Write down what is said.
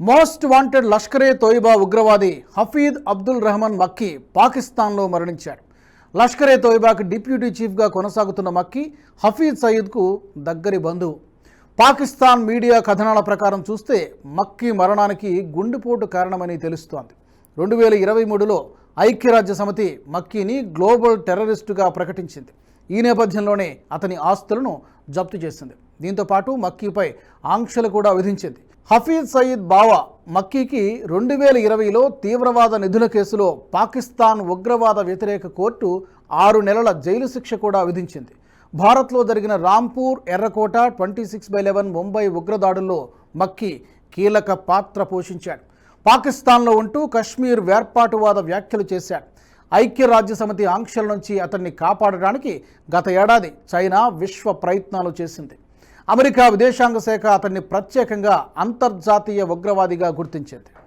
Most wanted Lashkar-e Taiba ఉగ్రవాది హఫీద్ అబ్దుల్ రెహమాన్ మక్కీ పాకిస్తాన్లో మరణించాడు. లష్కరే తోయిబాకి డిప్యూటీ చీఫ్గా కొనసాగుతున్న మక్కీ హఫీద్ సయీద్కు దగ్గరి బంధువు. పాకిస్తాన్ మీడియా కథనాల ప్రకారం చూస్తే మక్కీ మరణానికి గుండెపోటు కారణమని తెలుస్తోంది. 2023లో ఐక్యరాజ్య సమితి మక్కీని గ్లోబల్ టెర్రరిస్టుగా ప్రకటించింది. ఈ నేపథ్యంలోనే అతని ఆస్తులను జప్తు చేసింది. దీంతో పాటు మక్కీపై ఆంక్షలు కూడా విధించింది. హఫీద్ సయీద్ బావా మక్కీకి 2020లో తీవ్రవాద నిధుల కేసులో పాకిస్తాన్ ఉగ్రవాద వ్యతిరేక కోర్టు 6 నెలల జైలు శిక్ష కూడా విధించింది. భారత్లో జరిగిన రాంపూర్, ఎర్రకోట, 26/11 ముంబై ఉగ్రదాడుల్లో మక్కీ కీలక పాత్ర పోషించాడు. పాకిస్తాన్లో ఉంటూ కశ్మీర్ వేర్పాటువాద వ్యాఖ్యలు చేశాడు. ఐక్యరాజ్య సమితి ఆంక్షల నుంచి అతన్ని కాపాడడానికి గత ఏడాది చైనా విశ్వ ప్రయత్నాలు చేసింది. అమెరికా విదేశాంగ శాఖ అతన్ని ప్రత్యేకంగా అంతర్జాతీయ ఉగ్రవాదిగా గుర్తించింది.